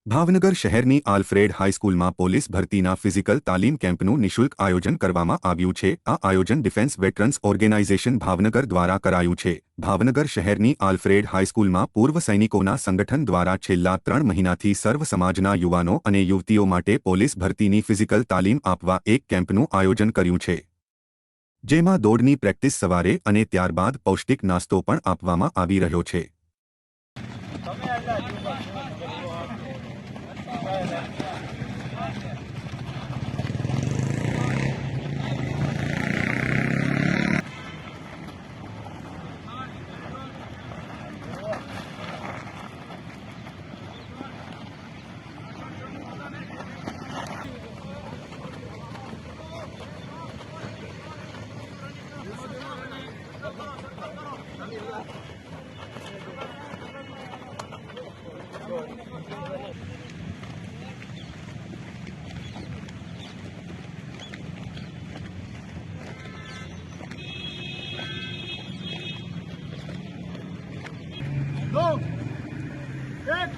ભાવનગર શહેરની Alfred હાઈસ્કૂલમાં police ભરતીના physical તાલીમ કેમ્પનું નિઃશુલ્ક આયોજન કરવામાં આવ્યું છે। આ આયોજન ડિફેન્સ વેટરન્સ ઓર્ગેનાઇઝેશન ભાવનગર દ્વારા કરાયું છે। ભાવનગર શહેરની આલ્ફ્રેડ હાઈસ્કૂલમાં પૂર્વ સૈનિકોના સંગઠન દ્વારા છેલ્લા 3 મહિનાથી સર્વ સમાજના યુવાનો અને યુવતીઓ માટે પોલીસ ભરતીની ફિઝિકલ તાલીમ આપવા એક કેમ્પનું આયોજન કર્યું છે, જેમાં દોડની પ્રેક્ટિસ સવારે અને ત્યારબાદ પૌષ્ટિક નાસ્તો પણ આપવામાં આવી રહ્યો છે। दो एक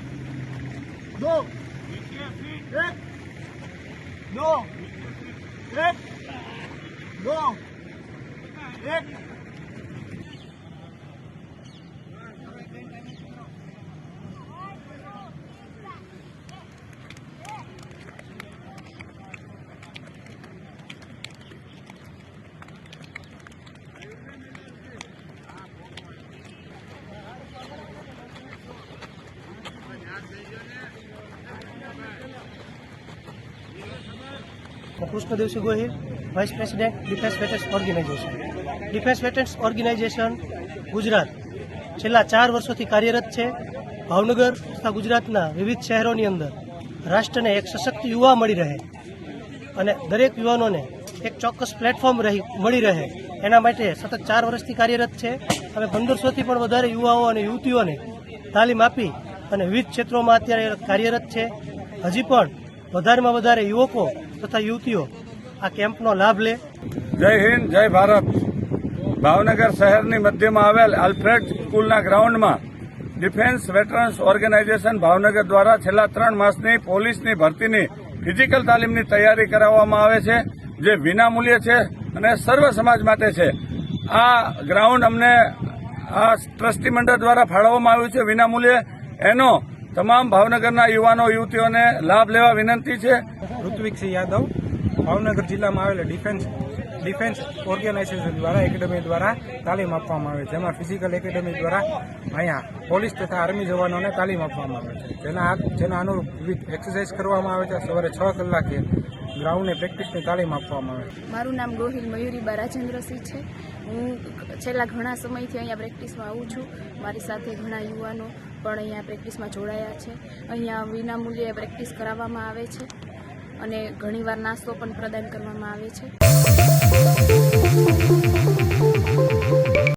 दो एक दो एक दो एक Krishnadev Singh Gohil, vice president defence veterans organisation. Defence veterans organisation Gujarat छेल्ला 4 वर्षोथी कार्यरत है। भावनगर तथा गुजरातना विविध शहरोनी अंदर राष्ट्रने एक सशक्त युवा मळी रहे अने दरेक युवानोने एक चौक्कस प्लेटफॉर्म मळी रहे एना माटे सतत 4 वर्षथी कार्यरत है। अमे 1500 थी पण वधारे युवाओ अने युवतीओने तालीम आपी अने विविध क्षेत्रोमां अत्यारे कार्यरत है। हजी पण વધારેમાં વધારે યુવકો તથા યુવતીઓ આ કેમ્પનો લાભ લે। જય હિન્દ, જય ભારત। ભાવનગર શહેરની મધ્યમાં આવેલ આલ્ફ્રેડ સ્કૂલના ગ્રાઉન્ડમાં ડિફેન્સ વેટરન્સ ઓર્ગેનાઇઝેશન ભાવનગર દ્વારા છેલ્લા 3 માસની પોલીસની ભરતીની ફિઝિકલ તાલીમની તૈયારી કરાવવામાં આવે છે, જે વિનામૂલ્ય છે અને સર્વ સમાજ માટે છે। આ ગ્રાઉન્ડ અમને આ ટ્રસ્ટી મંડળ દ્વારા ફાળવવામાં આવ્યું છે વિનામૂલ્યે। એનો તમામ ભાવનગરના યુવાનો યુવતીઓને લાભ લેવા વિનંતી છે। ઋત્વિકસિંહ યાદવ, ભાવનગર જિલ્લામાં આવેલા ડિફેન્સ ઓર્ગેનાઇઝેશન દ્વારા એકેડમી દ્વારા તાલીમ આપવામાં આવે છે, જેમાં ફિઝિકલ એકેડમી દ્વારા અહીંયા પોલીસ તથા આર્મી જવાનોને તાલીમ આપવામાં આવે છે, જેના અનુરૂપ વિવિધ એક્સરસાઇઝ કરવામાં આવે છે। સવારે 6 કલાકે ગ્રાઉન્ડની પ્રેક્ટિસની તાલીમ આપવામાં આવે છે। મારું નામ ગોહિલ મયુરીબા રાજેન્દ્રસિંહ છે। હું છેલ્લા ઘણા સમયથી અહીંયા પ્રેક્ટિસમાં આવું છું। મારી સાથે ઘણા યુવાનો પણ અહીંયા પ્રેક્ટિસમાં જોડાયા છે। અહીંયા વિનામૂલ્યે પ્રેક્ટિસ કરાવવામાં આવે છે અને ઘણીવાર નાસ્તો પણ પ્રદાન કરવામાં આવે છે।